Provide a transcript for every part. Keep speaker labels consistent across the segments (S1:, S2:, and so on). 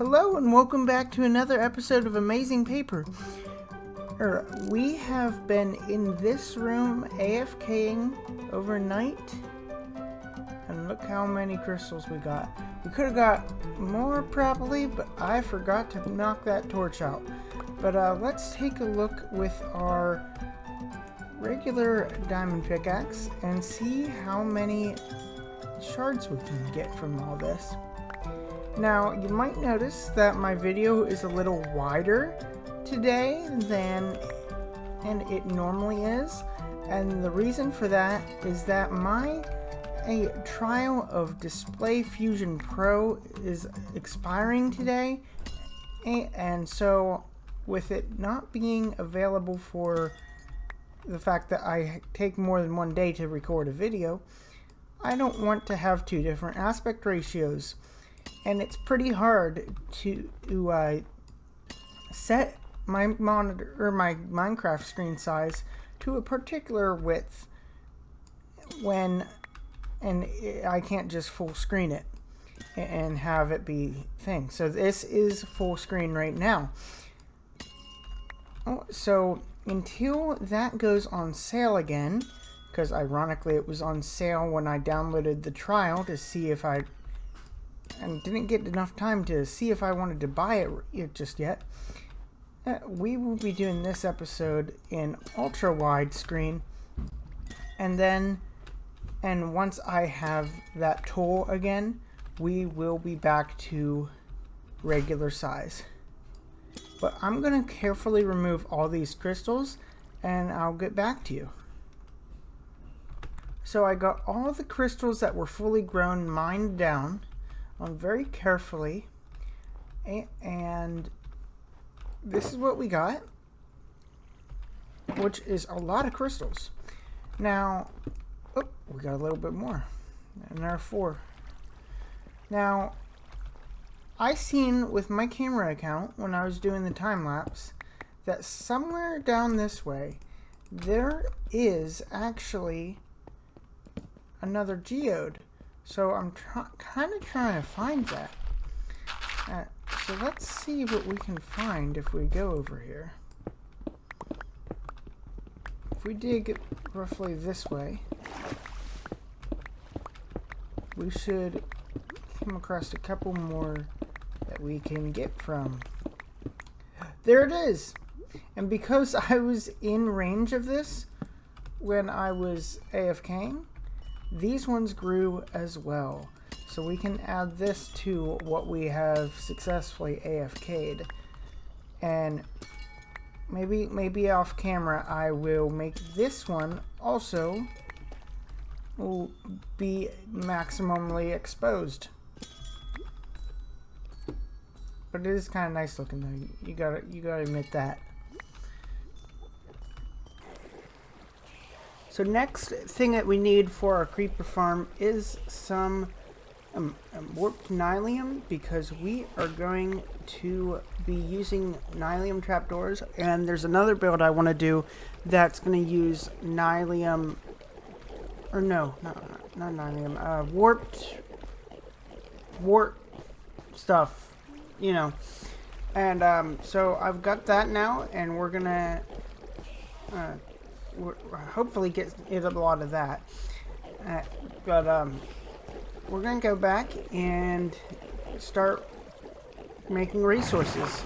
S1: Hello and welcome back to another episode of Amazing Paper. We have been in this room AFKing overnight, and look how many crystals we got. We could have got more probably, but I forgot to knock that torch out. But let's take a look with our regular diamond pickaxe and see how many shards we can get from all this. Now, you might notice that my video is a little wider today than it normally is, and the reason for that is that my trial of Display Fusion Pro is expiring today, and so with it not being available for the fact that I take more than one day to record a video, I don't want to have two different aspect ratios. And it's pretty hard to set my monitor or my Minecraft screen size to a particular width and I can't just full screen it and have it be thing. So this is full screen right now. So until that goes on sale again, because ironically it was on sale when I downloaded the trial to see if and didn't get enough time to see if I wanted to buy it just yet. We will be doing this episode in ultra wide screen, and once I have that tool again, we will be back to regular size. But I'm going to carefully remove all these crystals and I'll get back to you. So I got all the crystals that were fully grown mined down very carefully, and this is what we got, which is a lot of crystals. Now, we got a little bit more, and there are 4. Now, I seen with my camera account when I was doing the time lapse that somewhere down this way there is actually another geode. So I'm kind of trying to find that. So let's see what we can find if we go over here. If we dig roughly this way, we should come across a couple more that we can get from. There it is! And because I was in range of this when I was AFKing, these ones grew as well, so we can add this to what we have successfully AFK'd. And maybe off camera I will make this one also will be maximally exposed. But it is kind of nice looking though. You gotta admit that. So next thing that we need for our creeper farm is some warped nylium, because we are going to be using nylium trapdoors, and there's another build I want to do that's going to use nylium, or no, not nylium, warp stuff, you know. And so I've got that now, and we're gonna hopefully get a lot of that, but we're gonna go back and start making resources.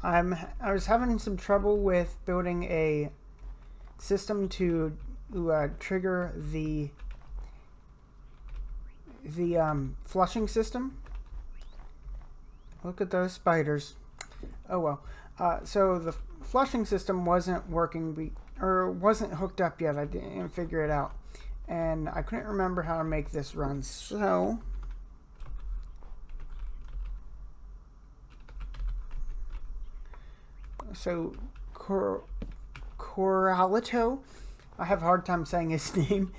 S1: I was having some trouble with building a system to trigger the flushing system. Look at those spiders. Oh well. So the flushing system wasn't working or wasn't hooked up yet. I didn't figure it out, and I couldn't remember how to make this run. So Coralito, I have a hard time saying his name.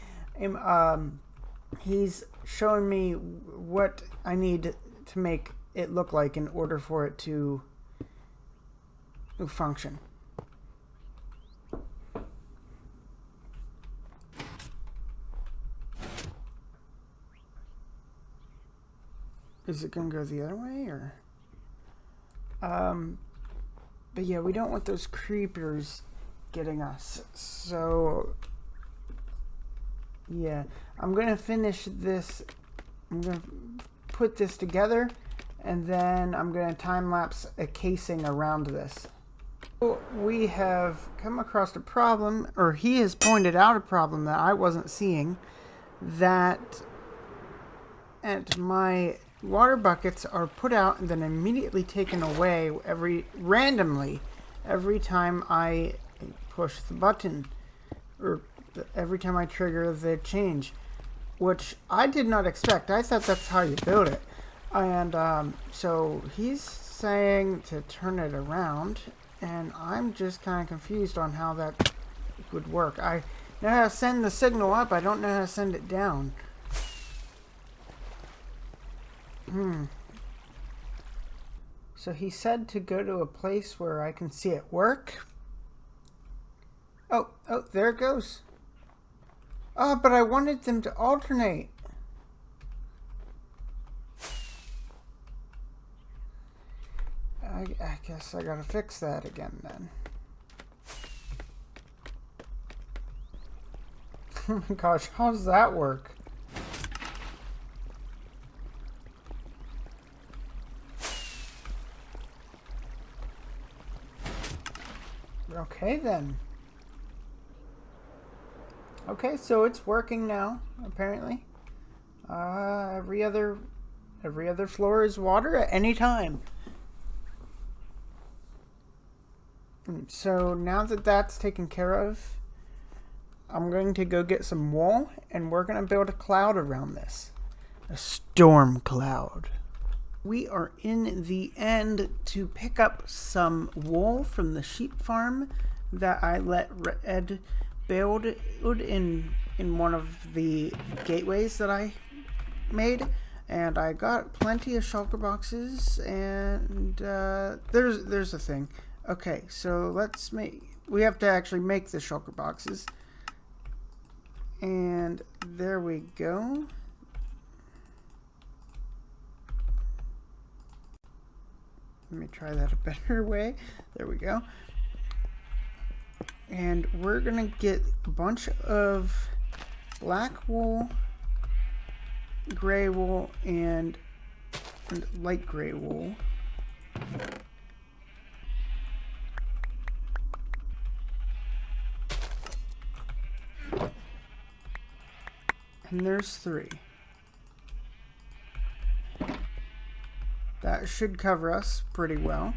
S1: He's showing me what I need to make it look like in order for it to function. Is it gonna go the other way, or but yeah, we don't want those creepers getting us. So yeah, I'm gonna finish this. I'm gonna put this together, and then I'm gonna time-lapse a casing around this. We have come across a problem, or he has pointed out a problem that I wasn't seeing, that my water buckets are put out and then immediately taken away randomly every time I push the button, or every time I trigger the change, which I did not expect. I thought that's how you build it. And so he's saying to turn it around, and I'm just kind of confused on how that would work. I know how to send the signal up, I don't know how to send it down. So he said to go to a place where I can see it work. Oh, there it goes. Oh, but I wanted them to alternate. I guess I gotta fix that again then. Oh my gosh, how does that work? Okay then. Okay, so it's working now, apparently. Every other floor is water at any time. So now that that's taken care of, I'm going to go get some wool, and we're going to build a cloud around this. A storm cloud. We are in the end to pick up some wool from the sheep farm that I let Red build in one of the gateways that I made. And I got plenty of shulker boxes, and there's a thing. Okay, so we have to actually make the shulker boxes. And there we go. Let me try that a better way. There we go. And we're gonna get a bunch of black wool, gray wool, and light gray wool. And there's 3. That should cover us pretty well.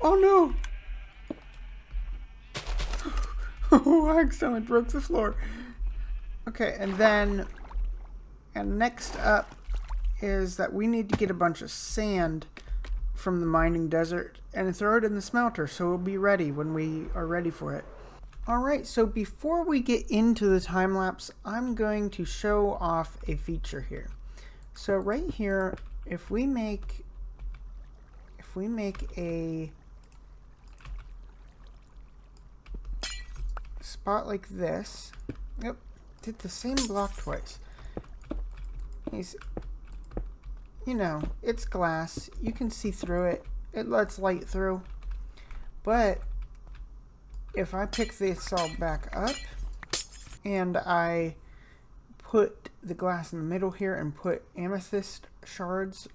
S1: Oh no! Oh, I accidentally broke the floor. Okay, and next up is that we need to get a bunch of sand from the mining desert and throw it in the smelter so it'll be ready when we are ready for it. Alright, so before we get into the time lapse, I'm going to show off a feature here. So right here, if we make a spot like this, yep, did the same block twice. It's glass, you can see through it, it lets light through. But if I pick this all back up and I put the glass in the middle here and put amethyst shards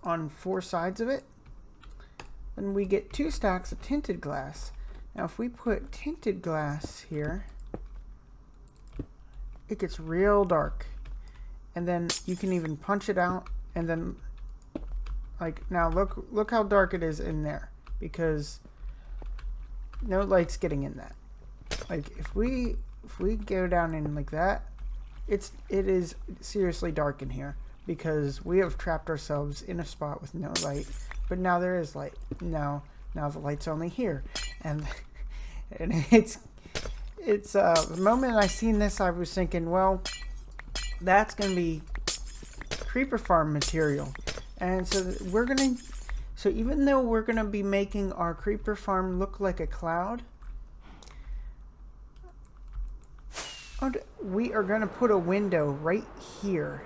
S1: on 4 sides of it, then we get 2 stacks of tinted glass. Now if we put tinted glass here, it gets real dark. And then you can even punch it out, and then like now look how dark it is in there, because no light's getting in that. Like if we go down in like that, it is seriously dark in here because we have trapped ourselves in a spot with no light. But now there is light. Now the light's only here, and it's the moment I seen this, I was thinking, well, that's gonna be creeper farm material. And so even though we're gonna be making our creeper farm look like a cloud, we are gonna put a window right here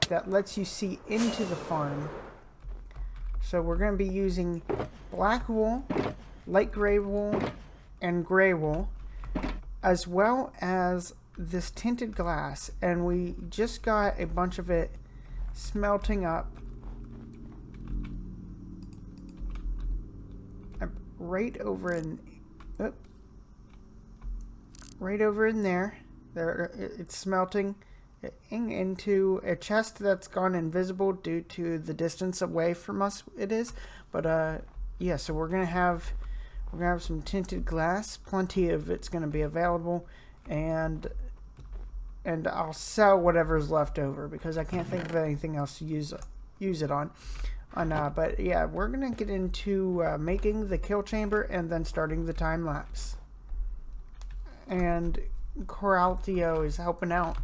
S1: that lets you see into the farm. So we're going to be using black wool, light gray wool, and gray wool, as well as this tinted glass. And we just got a bunch of it smelting up right over in there. It's smelting into a chest that's gone invisible due to the distance away from us it is. But yeah, so we're gonna have some tinted glass. Plenty of it's gonna be available, and I'll sell whatever's left over because I can't think of anything else to use it on. But yeah, we're gonna get into making the kill chamber and then starting the time lapse. And Coraltio is helping out.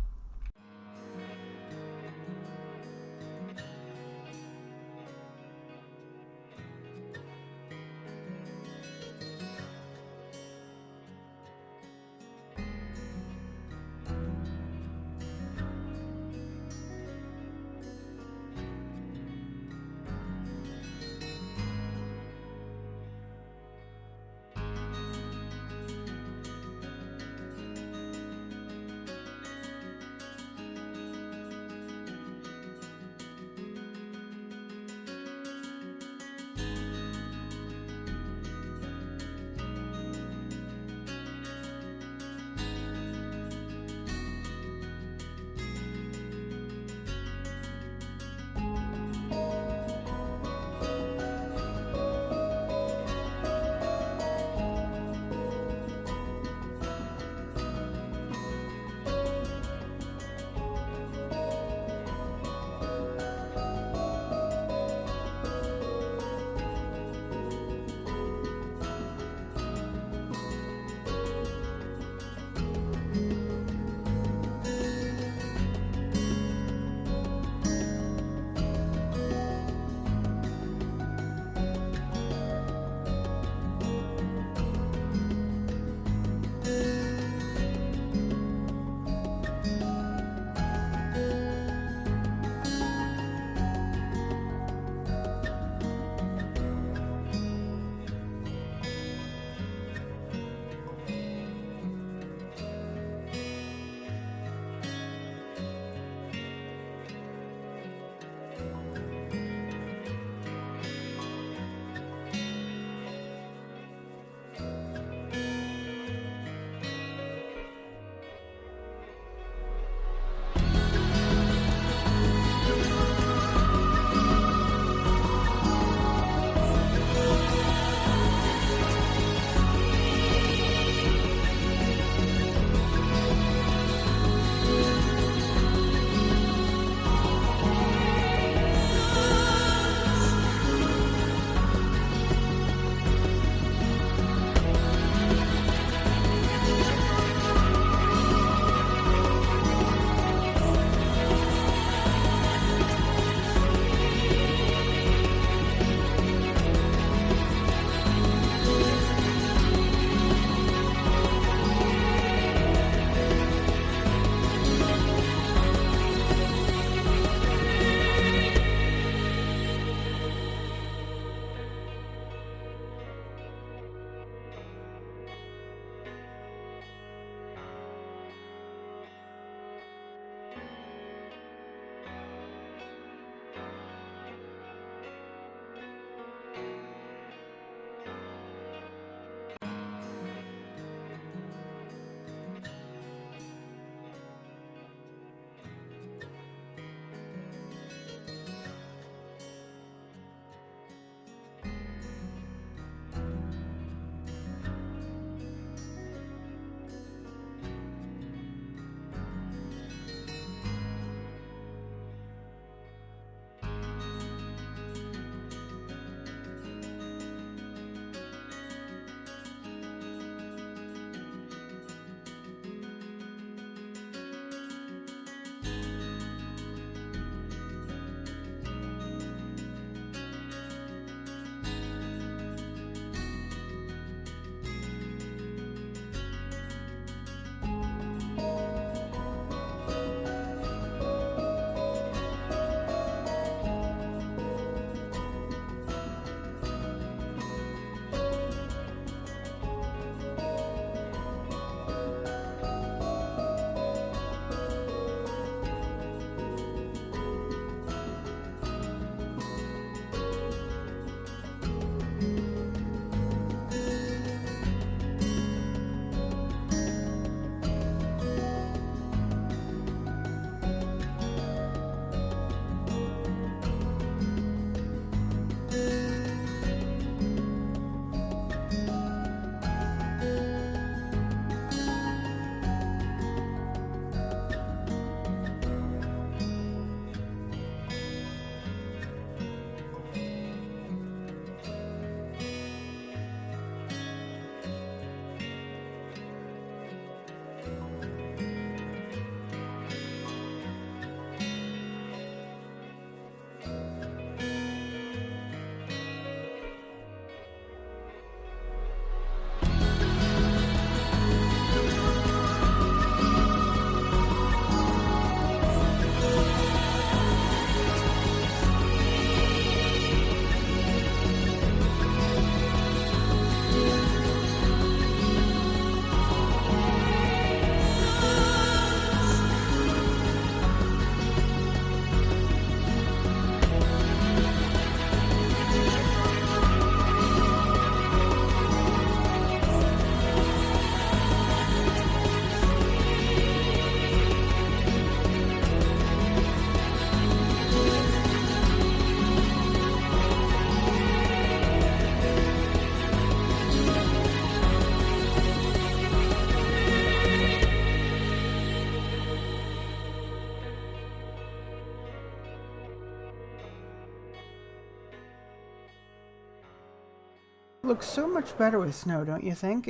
S1: looks so much better with snow, don't you think?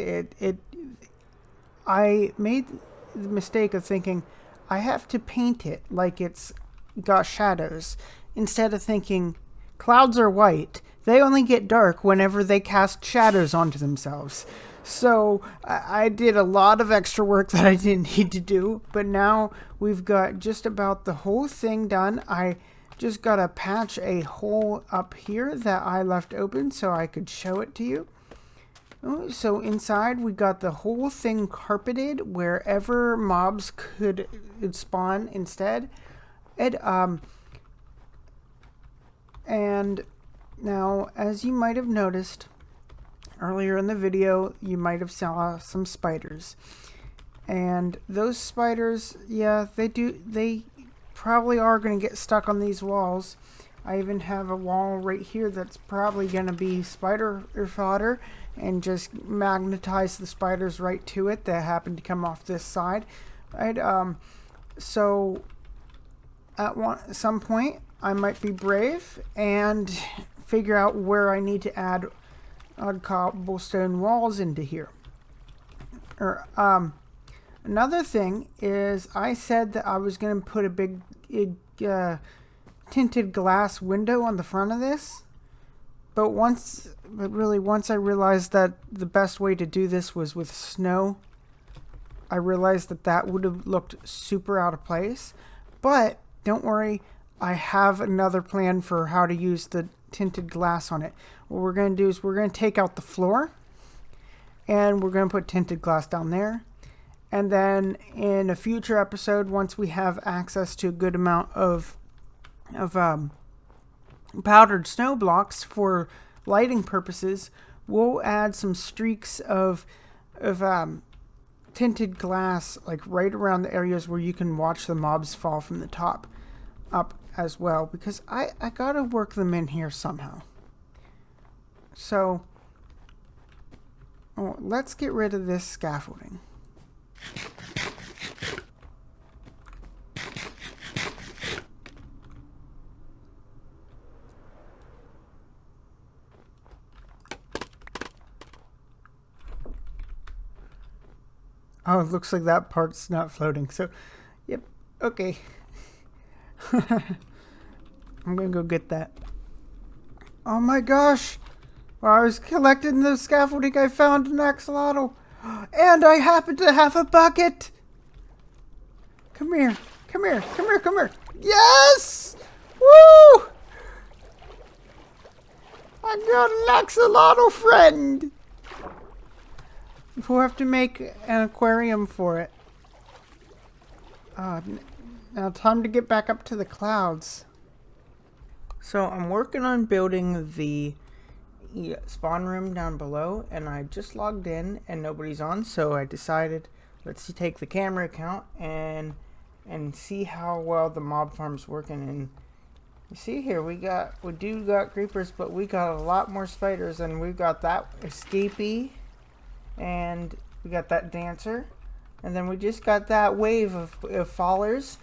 S1: I made the mistake of thinking I have to paint it like it's got shadows, instead of thinking clouds are white. They only get dark whenever they cast shadows onto themselves. So I did a lot of extra work that I didn't need to do, but now we've got just about the whole thing done. I just got to patch a hole up here that I left open so I could show it to you. So inside we got the whole thing carpeted wherever mobs could spawn instead. And now, as you might have noticed earlier in the video, you might have saw some spiders. And those spiders, yeah, they probably are going to get stuck on these walls. I even have a wall right here that's probably going to be spider fodder and just magnetize the spiders right to it that happen to come off this side. Right? So at some point I might be brave and figure out where I need to add cobblestone walls into here. Another thing is I said that I was going to put a big tinted glass window on the front of this. But once I realized that the best way to do this was with snow, I realized that would have looked super out of place. But don't worry, I have another plan for how to use the tinted glass on it. What we're going to do is we're going to take out the floor and we're going to put tinted glass down there. And then in a future episode, once we have access to a good amount of powdered snow blocks for lighting purposes, we'll add some streaks of tinted glass like right around the areas where you can watch the mobs fall from the top up as well, because I gotta work them in here somehow. So let's get rid of this scaffolding. Oh, it looks like that part's not floating. So, yep, okay. I'm gonna go get that. Oh my gosh! While I was collecting the scaffolding, I found an axolotl. And I happen to have a bucket! Come here. Come here. Come here. Come here. Yes! Woo! I got an axolotl friend! We'll have to make an aquarium for it. Now time to get back up to the clouds. So I'm working on building the spawn room down below, and I just logged in and nobody's on, so I decided let's take the camera account and see how well the mob farm's working. And you see here we do got creepers, but we got a lot more spiders, and we've got that escapee, and we got that dancer, and then we just got that wave of fallers,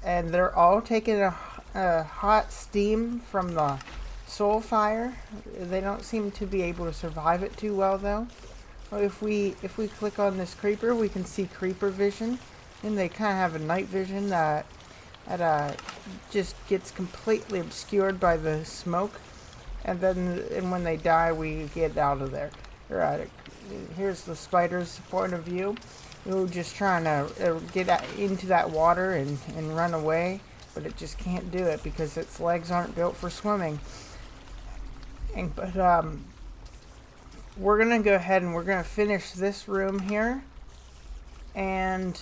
S1: and they're all taking a hot steam from the soul fire. They don't seem to be able to survive it too well though. If we click on this creeper, we can see creeper vision, and they kind of have a night vision that just gets completely obscured by the smoke, and when they die, we get out of there. Right, here's the spider's point of view. We're just trying to get into that water and run away, but it just can't do it because its legs aren't built for swimming. But we're gonna go ahead and we're gonna finish this room here, and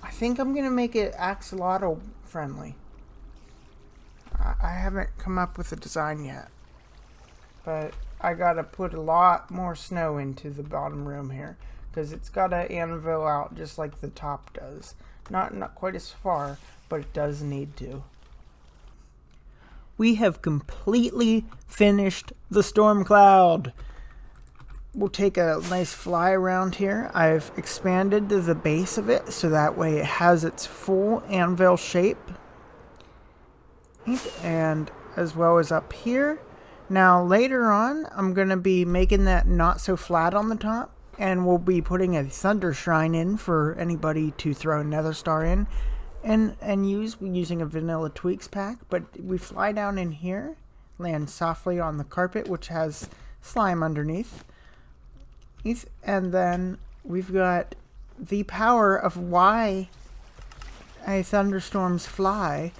S1: I think I'm gonna make it axolotl friendly. I haven't come up with a design yet, but I gotta put a lot more snow into the bottom room here because it's got an anvil out just like the top does. Not quite as far, but it does need to. We have completely finished the Stormcloud. We'll take a nice fly around here. I've expanded the base of it so that way it has its full anvil shape. And as well as up here. Now later on, I'm going to be making that not so flat on the top, and we'll be putting a thunder shrine in for anybody to throw another star in and using a vanilla tweaks pack. But we fly down in here, land softly on the carpet, which has slime underneath. And then we've got the power of why thunderstorms fly,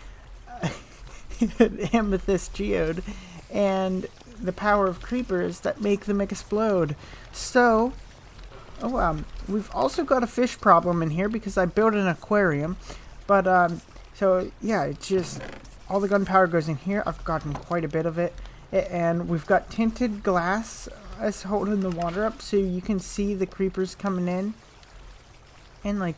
S1: amethyst geode, and the power of creepers that make them explode. So, we've also got a fish problem in here because I built an aquarium. But, so, yeah, it's just all the gunpowder goes in here. I've gotten quite a bit of it. And we've got tinted glass as holding the water up so you can see the creepers coming in. And, like,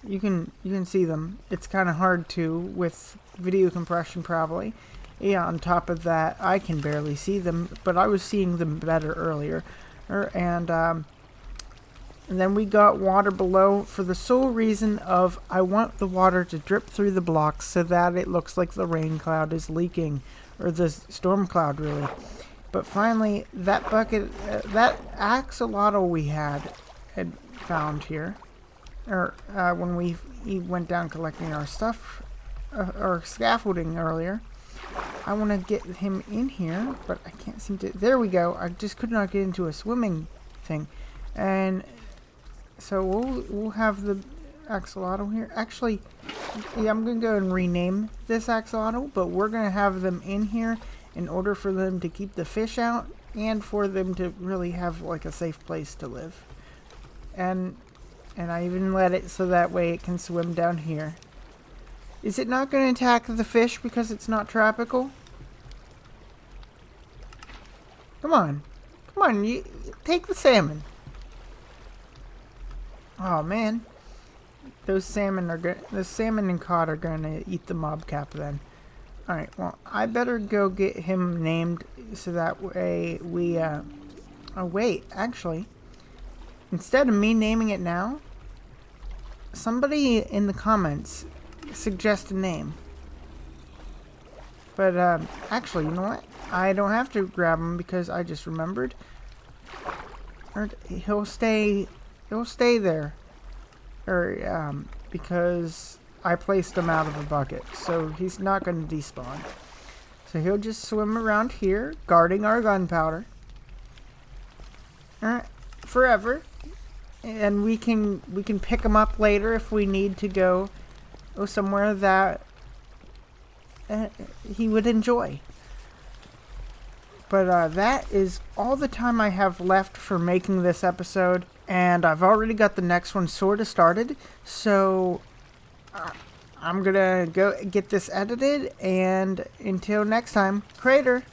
S1: you can see them. It's kind of hard to with video compression probably. Yeah, on top of that, I can barely see them, but I was seeing them better earlier. And then we got water below for the sole reason of I want the water to drip through the blocks so that it looks like the rain cloud is leaking, or the storm cloud really. But finally, that bucket, that axolotl we had found here, or when we went down collecting our stuff, our scaffolding earlier. I want to get him in here, but I can't seem to. There we go. I just could not get into a swimming thing, and so we'll have the axolotl here. Actually, yeah, I'm gonna go and rename this axolotl, but we're gonna have them in here in order for them to keep the fish out and for them to really have like a safe place to live. And I even let it so that way it can swim down here. Is it not going to attack the fish because it's not tropical? Come on. Come on, you take the salmon. Oh man. Those salmon and cod are going to eat the mob cap then. Alright, well, I better go get him named so that way we, oh wait, actually, instead of me naming it now, somebody in the comments suggest a name. But actually, you know what? I don't have to grab him because I just remembered. He'll stay there. Or because I placed him out of a bucket, so he's not going to despawn. So he'll just swim around here, guarding our gunpowder. Forever. And we can pick him up later if we need to go somewhere that he would enjoy. But that is all the time I have left for making this episode, and I've already got the next one sort of started, so I'm gonna go get this edited, and until next time, Crater!